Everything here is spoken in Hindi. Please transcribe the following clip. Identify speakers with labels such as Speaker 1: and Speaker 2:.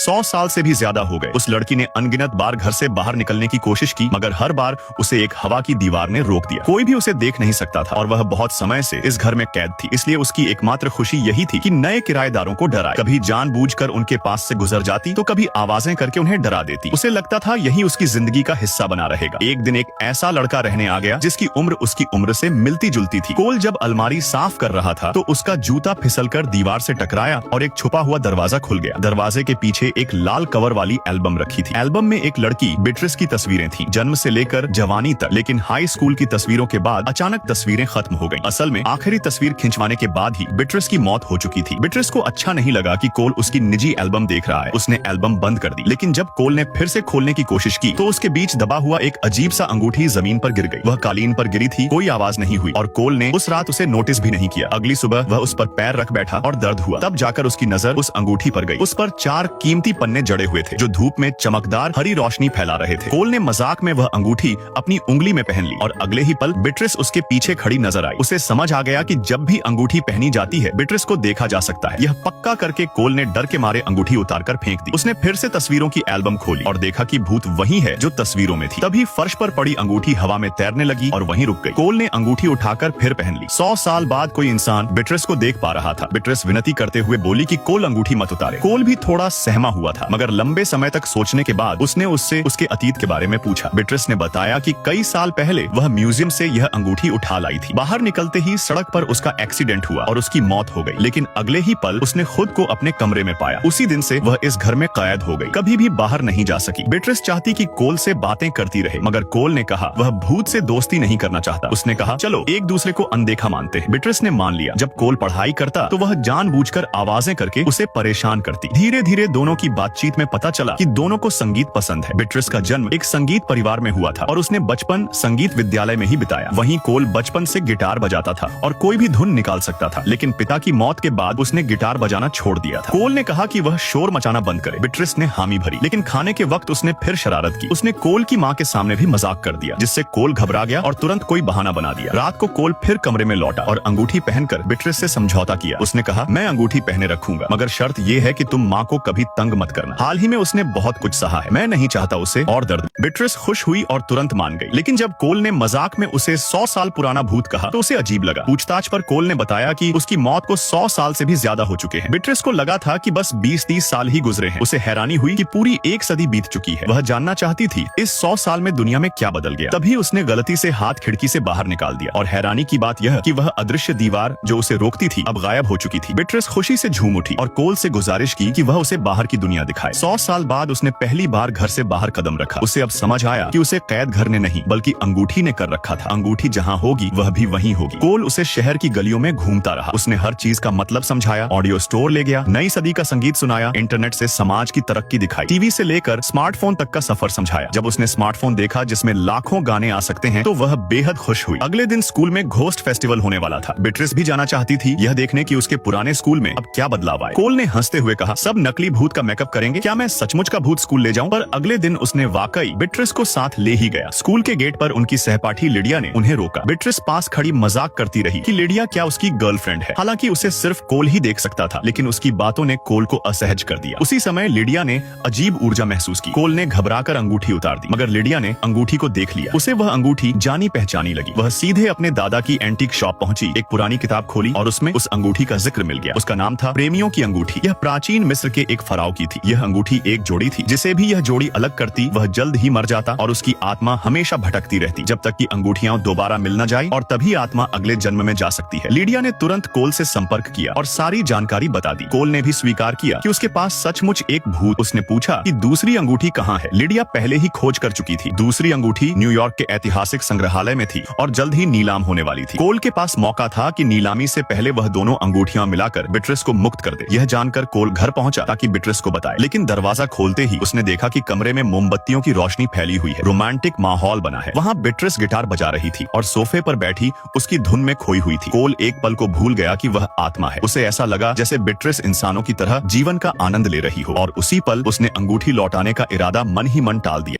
Speaker 1: 100 साल से भी ज्यादा हो गए। उस लड़की ने अनगिनत बार घर से बाहर निकलने की कोशिश की, मगर हर बार उसे एक हवा की दीवार ने रोक दिया। कोई भी उसे देख नहीं सकता था और वह बहुत समय से इस घर में कैद थी। इसलिए उसकी एकमात्र खुशी यही थी कि नए किराएदारों को डराए। कभी जानबूझकर उनके पास से गुजर जाती तो कभी आवाजें करके उन्हें डरा देती। उसे लगता था यही उसकी जिंदगी का हिस्सा बना रहेगा। एक दिन एक ऐसा लड़का रहने आ गया जिसकी उम्र उसकी उम्र से मिलती जुलती थी। कोल जब अलमारी साफ कर रहा था तो उसका जूता फिसलकर दीवार से टकराया और एक छुपा हुआ दरवाजा खुल गया। दरवाजे के पीछे एक लाल कवर वाली एल्बम रखी थी। एल्बम में एक लड़की बीट्रिस की तस्वीरें थीं, जन्म से लेकर जवानी तक। लेकिन हाई स्कूल की तस्वीरों के बाद अचानक तस्वीरें खत्म हो गईं। असल में आखिरी तस्वीर खिंचवाने के बाद ही बीट्रिस की मौत हो चुकी थी। बीट्रिस को अच्छा नहीं लगा कि कोल उसकी निजी एल्बम देख रहा है। उसने एल्बम बंद कर दी। लेकिन जब कोल ने फिर से खोलने की कोशिश की तो उसके बीच दबा हुआ एक अजीब सा अंगूठी जमीन पर गिर गई। वह कालीन पर गिरी थी, कोई आवाज नहीं हुई और कोल ने उस रात उसे नोटिस भी नहीं किया। अगली सुबह वह उस पर पैर रख बैठा और दर्द हुआ। तब जाकर उसकी नजर उस अंगूठी पर गई। उस पर 4 कीमती पन्ने जड़े हुए थे जो धूप में चमकदार हरी रोशनी फैला रहे थे। कोल ने मजाक में वह अंगूठी अपनी उंगली में पहन ली और अगले ही पल बीट्रिस उसके पीछे खड़ी नजर आई। उसे समझ आ गया कि जब भी अंगूठी पहनी जाती है बीट्रिस को देखा जा सकता है। यह पक्का करके कोल ने डर के मारे अंगूठी उतारकर फेंक दी। उसने फिर से तस्वीरों की एल्बम खोली और देखा कि भूत वही है जो तस्वीरों में थी। तभी फर्श पर पड़ी अंगूठी हवा में तैरने लगी और वहीं रुक गई। कोल ने अंगूठी उठाकर फिर पहन ली। 100 साल बाद कोई इंसान बीट्रिस को देख पा रहा था। बीट्रिस विनती करते हुए बोली कि कोल अंगूठी मत उतारे। कोल भी थोड़ा सहमा हुआ था, मगर लंबे समय तक सोचने के बाद उसने उससे उसके अतीत के बारे में पूछा। बीट्रिस ने बताया कि कई साल पहले वह म्यूजियम से यह अंगूठी उठा लाई थी। बाहर निकलते ही सड़क पर उसका एक्सीडेंट हुआ और उसकी मौत हो गई। लेकिन अगले ही पल उसने खुद को अपने कमरे में पाया। उसी दिन से वह इस घर में कैद हो गई, कभी भी बाहर नहीं जा सकी। बीट्रिस चाहती कि कोल से बातें करती रहे, मगर कोल ने कहा वह भूत से दोस्ती नहीं करना चाहता। उसने कहा चलो एक दूसरे को अनदेखा मानते हैं। बीट्रिस ने मान लिया। जब कोल पढ़ाई करता तो वह जानबूझकर आवाजें करके उसे परेशान करती। धीरे धीरे दोनों की बातचीत में पता चला कि दोनों को संगीत पसंद है। बीट्रिस का जन्म एक संगीत परिवार में हुआ था और उसने बचपन संगीत विद्यालय में ही बिताया। वहीं कोल बचपन से गिटार बजाता था और कोई भी धुन निकाल सकता था। लेकिन पिता की मौत के बाद उसने गिटार बजाना छोड़ दिया था। कोल ने कहा कि वह शोर मचाना बंद करे। बीट्रिस ने हामी भरी, लेकिन खाने के वक्त उसने फिर शरारत की। उसने कोल की माँ के सामने भी मजाक कर दिया, जिससे कोल घबरा गया और तुरंत कोई बहाना बना दिया। रात को कोल फिर कमरे में लौटा और अंगूठी पहनकर बीट्रिस से समझौता किया। उसने कहा मैं अंगूठी पहने रखूंगा, मगर शर्त यह है कि तुम माँ को कभी तंग मत करना। हाल ही में उसने बहुत कुछ सहा है, मैं नहीं चाहता उसे और दर्द। बीट्रिस खुश हुई और तुरंत मान गई। लेकिन जब कोल ने मजाक में उसे 100 साल पुराना भूत कहा तो उसे अजीब लगा। पूछताछ पर कोल ने बताया कि उसकी मौत को 100 साल से भी ज्यादा हो चुके हैं। बीट्रिस को लगा था कि बस 20-30 साल ही गुजरे हैं। उसे हैरानी हुई कि पूरी 1 सदी बीत चुकी है। वह जानना चाहती थी इस 100 साल में दुनिया में क्या बदल गया। तभी उसने गलती से हाथ खिड़की से बाहर निकाल दिया और हैरानी की बात यह कि वह अदृश्य दीवार जो उसे रोकती थी अब गायब हो चुकी थी। बीट्रिस खुशी से झूम उठी और कोल से गुजारिश की कि वह उसे बाहर की दुनिया दिखाए। 100 साल बाद उसने पहली बार घर से बाहर कदम रखा। उसे अब समझ आया कि उसे कैद घर ने नहीं बल्कि अंगूठी ने कर रखा था। अंगूठी जहाँ होगी वह भी वहीं होगी। कोल उसे शहर की गलियों में घूमता रहा। उसने हर चीज का मतलब समझाया, ऑडियो स्टोर ले गया, नई सदी का संगीत सुनाया, इंटरनेट से समाज की तरक्की दिखाई, टीवी से लेकर स्मार्टफोन तक का सफर समझाया। जब उसने स्मार्टफोन देखा जिसमें लाखों गाने आ सकते हैं तो वह बेहद खुश हुई। अगले दिन स्कूल में घोस्ट फेस्टिवल होने वाला था। बीट्रिस भी जाना चाहती थी, यह देखने की उसके पुराने स्कूल में अब क्या बदलाव आए। कोल ने हंसते हुए कहा सब नकली भूत का मेकअप करेंगे, क्या मैं सचमुच का भूत स्कूल ले जाऊं? पर अगले दिन उसने वाकई बीट्रिस को साथ ले ही गया। स्कूल के गेट पर उनकी सहपाठी लिडिया ने उन्हें रोका। बीट्रिस पास खड़ी मजाक करती रही कि लिडिया क्या उसकी गर्लफ्रेंड है। हालांकि उसे सिर्फ कोल ही देख सकता था, लेकिन उसकी बातों ने कोल को असहज कर दिया। उसी समय लिडिया ने अजीब ऊर्जा महसूस की। कोल ने घबराकर अंगूठी उतार दी, मगर लिडिया ने अंगूठी को देख लिया। उसे वह अंगूठी जानी पहचानी लगी। वह सीधे अपने दादा की एंटीक शॉप पहुंची, एक पुरानी किताब खोली और उसमें उस अंगूठी का जिक्र मिल गया। उसका नाम था प्रेमियों की अंगूठी। यह प्राचीन मिस्र के एक फराव की थी। यह अंगूठी एक जोड़ी थी, जिसे भी यह जोड़ी अलग करती वह जल्द ही मर जाता और उसकी आत्मा हमेशा भटकती रहती जब तक कि अंगूठियां दोबारा मिल न जाए, और तभी आत्मा अगले जन्म में जा सकती है। लिडिया ने तुरंत कोल से संपर्क किया और सारी जानकारी बता दी। कोल ने भी स्वीकार किया कि उसके पास सचमुच एक भूत। उसने पूछा कि दूसरी अंगूठी कहाँ है। लिडिया पहले ही खोज कर चुकी थी। दूसरी अंगूठी न्यूयॉर्क के ऐतिहासिक संग्रहालय में थी और जल्द ही नीलाम होने वाली थी। कोल के पास मौका था कि नीलामी से पहले वह दोनों अंगूठियां मिलाकर बीट्रिस को मुक्त कर दे। यह जानकर कोल घर पहुंचा ताकि बीट्रिस को बताए, लेकिन दरवाजा खोलते ही उसने देखा कि कमरे में मोमबत्तियों की रोशनी फैली हुई है। रोमांटिक माहौल बना है। वहाँ बीट्रिस गिटार बजा रही थी और सोफे पर बैठी उसकी धुन में खोई हुई थी। कोल एक पल को भूल गया कि वह आत्मा है। उसे ऐसा लगा जैसे बीट्रिस इंसानों की तरह जीवन का आनंद ले रही हो, और उसी पल उसने अंगूठी लौटाने का इरादा मन ही मन टाल दिया।